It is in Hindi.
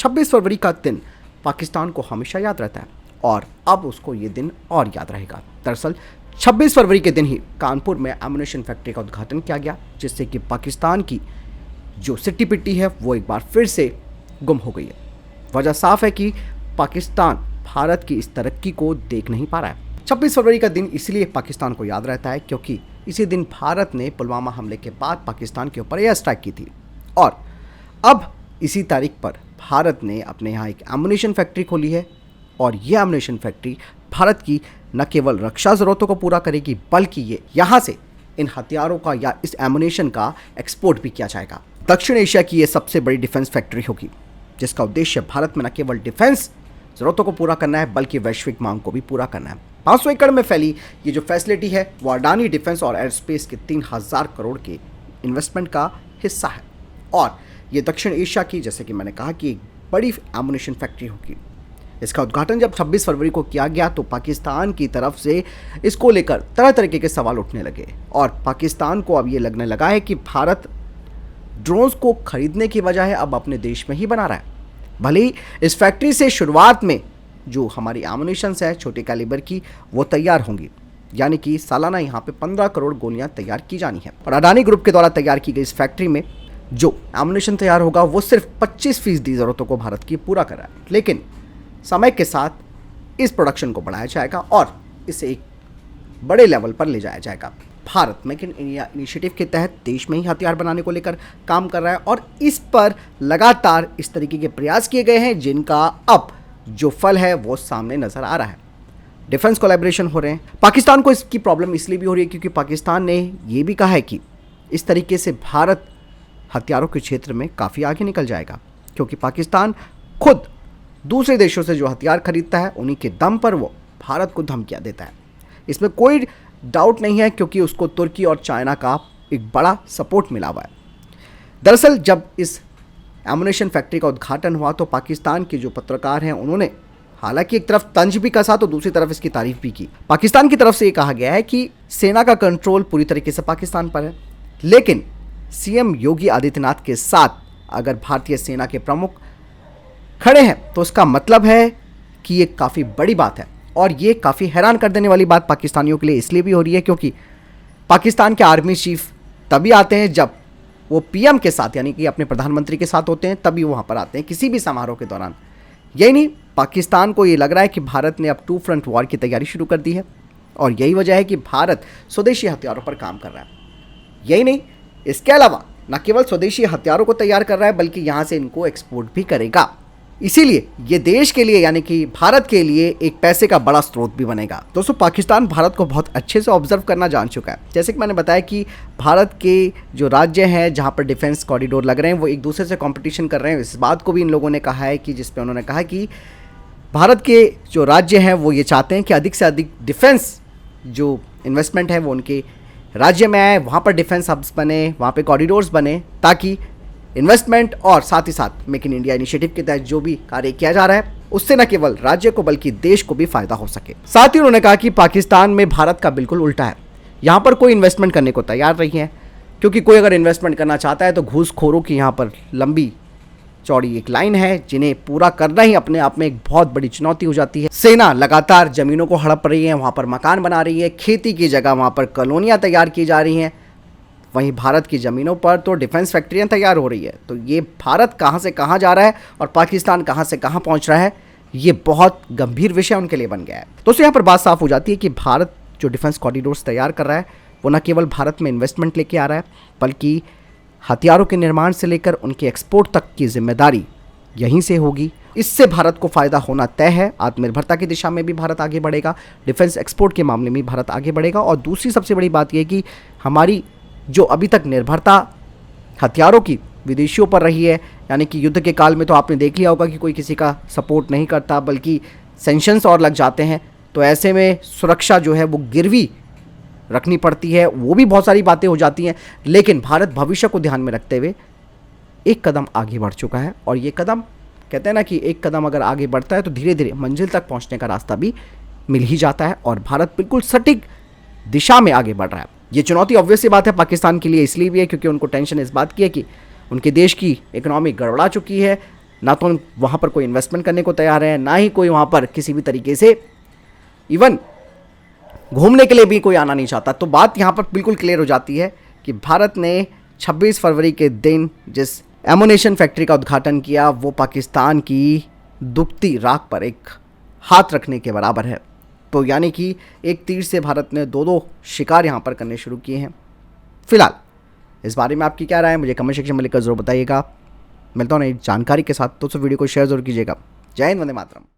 26 फरवरी का दिन पाकिस्तान को हमेशा याद रहता है और अब उसको ये दिन और याद रहेगा। दरअसल 26 फरवरी के दिन ही कानपुर में एमुनेशन फैक्ट्री का उद्घाटन किया गया, जिससे कि पाकिस्तान की जो सिट्टी पिट्टी है वो एक बार फिर से गुम हो गई है। वजह साफ है कि पाकिस्तान भारत की इस तरक्की को देख नहीं पा रहा है। 26 फरवरी का दिन इसलिए पाकिस्तान को याद रहता है क्योंकि इसी दिन भारत ने पुलवामा हमले के बाद पाकिस्तान के ऊपर एयर स्ट्राइक की थी और अब इसी तारीख पर भारत ने अपने यहाँ एक एमुनेशन फैक्ट्री खोली है और ये एमुनेशन फैक्ट्री भारत की न केवल रक्षा ज़रूरतों को पूरा करेगी बल्कि ये यहाँ से इन हथियारों का या इस एमुनेशन का एक्सपोर्ट भी किया जाएगा। दक्षिण एशिया की ये सबसे बड़ी डिफेंस फैक्ट्री होगी, जिसका उद्देश्य भारत में न केवल डिफेंस ज़रूरतों को पूरा करना है बल्कि वैश्विक मांग को भी पूरा करना है। 500 एकड़ में फैली ये जो फैसिलिटी है वो अडानी डिफेंस और एयरस्पेस के 3000 करोड़ के इन्वेस्टमेंट का हिस्सा है और ये दक्षिण एशिया की, जैसे कि मैंने कहा, कि एक बड़ी एमुनेशन फैक्ट्री होगी। इसका उद्घाटन जब 26 फरवरी को किया गया तो पाकिस्तान की तरफ से इसको लेकर तरह तरीके के सवाल उठने लगे और पाकिस्तान को अब ये लगने लगा है कि भारत ड्रोन्स को खरीदने की बजाय अब अपने देश में ही बना रहा है। भले ही इस फैक्ट्री से शुरुआत में जो हमारी एमुनेशंस है छोटे कैलिबर की वो तैयार होंगी, यानी कि सालाना यहाँ पे 15 करोड़ गोलियाँ तैयार की जानी है और अडानी ग्रुप के द्वारा तैयार की गई इस फैक्ट्री में जो एमुनेशन तैयार होगा वो सिर्फ 25% ज़रूरतों को भारत की पूरा कर रहा है। लेकिन समय के साथ इस प्रोडक्शन को बढ़ाया जाएगा और इसे एक बड़े लेवल पर ले जाया जाएगा। Bharat make in India initiative के तहत देश में ही हथियार बनाने को लेकर काम कर रहा है और इस पर लगातार इस तरीके के प्रयास किए गए हैं जिनका अब जो फल है वो सामने नजर आ रहा है। डिफेंस कोलैबोरेशन हो रहे हैं। पाकिस्तान को इसकी प्रॉब्लम इसलिए भी हो रही है क्योंकि पाकिस्तान ने ये भी कहा है कि इस तरीके से भारत हथियारों के क्षेत्र में काफ़ी आगे निकल जाएगा, क्योंकि पाकिस्तान खुद दूसरे देशों से जो हथियार खरीदता है उन्हीं के दम पर वो भारत को धमकियाँ देता है। इसमें कोई डाउट नहीं है क्योंकि उसको तुर्की और चाइना का एक बड़ा सपोर्ट मिला हुआ है। दरअसल जब इस एमुनेशन फैक्ट्री का उद्घाटन हुआ तो पाकिस्तान के जो पत्रकार हैं उन्होंने हालांकि एक तरफ तंज भी कसा तो दूसरी तरफ इसकी तारीफ भी की। पाकिस्तान की तरफ से ये कहा गया है कि सेना का कंट्रोल पूरी तरीके से पाकिस्तान पर है, लेकिन सीएम योगी आदित्यनाथ के साथ अगर भारतीय सेना के प्रमुख खड़े हैं तो उसका मतलब है कि ये काफ़ी बड़ी बात है और ये काफ़ी हैरान कर देने वाली बात पाकिस्तानियों के लिए इसलिए भी हो रही है क्योंकि पाकिस्तान के आर्मी चीफ तभी आते हैं जब वो पीएम के साथ यानी कि अपने प्रधानमंत्री के साथ होते हैं, तभी वो वहाँ पर आते हैं किसी भी समारोह के दौरान। यही नहीं, पाकिस्तान को ये लग रहा है कि भारत ने अब 2 फ्रंट वॉर की तैयारी शुरू कर दी है और यही वजह है कि भारत स्वदेशी हथियारों पर काम कर रहा है। यही नहीं, इसके अलावा न केवल स्वदेशी हथियारों को तैयार कर रहा है बल्कि यहाँ से इनको एक्सपोर्ट भी करेगा। इसीलिए ये देश के लिए यानी कि भारत के लिए एक पैसे का बड़ा स्रोत भी बनेगा। दोस्तों, पाकिस्तान भारत को बहुत अच्छे से ऑब्जर्व करना जान चुका है। जैसे कि मैंने बताया कि भारत के जो राज्य हैं जहाँ पर डिफेंस कॉरिडोर लग रहे हैं वो एक दूसरे से कंपटीशन कर रहे हैं। इस बात को भी इन लोगों ने कहा है कि जिसपे उन्होंने कहा कि भारत के जो राज्य हैं वो ये चाहते हैं कि अधिक से अधिक डिफेंस जो इन्वेस्टमेंट है वो उनके राज्य में आए, वहाँ पर डिफेंस हब्स बने, वहाँ पर कॉरिडोर्स बने, ताकि इन्वेस्टमेंट और साथ ही साथ मेक इन इंडिया इनिशिएटिव के तहत जो भी कार्य किया जा रहा है उससे न केवल राज्य को बल्कि देश को भी फायदा हो सके। साथ ही उन्होंने कहा कि पाकिस्तान में भारत का बिल्कुल उल्टा है, यहाँ पर कोई इन्वेस्टमेंट करने को तैयार नहीं है क्योंकि कोई अगर इन्वेस्टमेंट करना चाहता है तो घूसखोरों की यहाँ पर लंबी चौड़ी एक लाइन है जिन्हें पूरा करना ही अपने आप में एक बहुत बड़ी चुनौती हो जाती है। सेना लगातार जमीनों को हड़प रही है, वहाँ पर मकान बना रही है, खेती की जगह वहाँ पर कॉलोनियाँ तैयार की जा रही हैं, वहीं भारत की ज़मीनों पर तो डिफेंस फैक्ट्रियाँ तैयार हो रही है। तो ये भारत कहाँ से कहाँ जा रहा है और पाकिस्तान कहाँ से कहाँ पहुँच रहा है, ये बहुत गंभीर विषय उनके लिए बन गया है। दोस्तों, यहाँ पर बात साफ हो जाती है कि भारत जो डिफेंस कॉरिडोर्स तैयार कर रहा है वो न केवल भारत में इन्वेस्टमेंट लेके आ रहा है बल्कि हथियारों के निर्माण से लेकर उनके एक्सपोर्ट तक की जिम्मेदारी यहीं से होगी। इससे भारत को फ़ायदा होना तय है। आत्मनिर्भरता की दिशा में भी भारत आगे बढ़ेगा, डिफेंस एक्सपोर्ट के मामले में भारत आगे बढ़ेगा और दूसरी सबसे बड़ी बात यह कि हमारी जो अभी तक निर्भरता हथियारों की विदेशियों पर रही है, यानी कि युद्ध के काल में तो आपने देख लिया होगा कि कोई किसी का सपोर्ट नहीं करता बल्कि सैंक्शंस और लग जाते हैं, तो ऐसे में सुरक्षा जो है वो गिरवी रखनी पड़ती है, वो भी बहुत सारी बातें हो जाती हैं। लेकिन भारत भविष्य को ध्यान में रखते हुए एक कदम आगे बढ़ चुका है और ये कदम, कहते हैं ना कि एक कदम अगर आगे बढ़ता है तो धीरे धीरे मंजिल तक पहुंचने का रास्ता भी मिल ही जाता है और भारत बिल्कुल सटीक दिशा में आगे बढ़ रहा है। ये चुनौती ऑब्वियस सी बात है पाकिस्तान के लिए इसलिए भी है क्योंकि उनको टेंशन इस बात की है कि उनके देश की इकोनॉमी गड़बड़ा चुकी है, ना तो वहाँ पर कोई इन्वेस्टमेंट करने को तैयार है, ना ही कोई वहाँ पर किसी भी तरीके से इवन घूमने के लिए भी कोई आना नहीं चाहता। तो बात यहाँ पर बिल्कुल क्लियर हो जाती है कि भारत ने 26 फरवरी के दिन जिस एमुनेशन फैक्ट्री का उद्घाटन किया वो पाकिस्तान की दुखती राख पर एक हाथ रखने के बराबर है। तो यानी कि एक तीर से भारत ने दो शिकार यहाँ पर करने शुरू किए हैं। फिलहाल इस बारे में आपकी क्या राय है, मुझे कमेंट सेक्शन में लिखकर जरूर बताइएगा। मिलता हूँ नई जानकारी के साथ, तो वीडियो को शेयर जरूर कीजिएगा। जय हिंद, वंदे मातरम।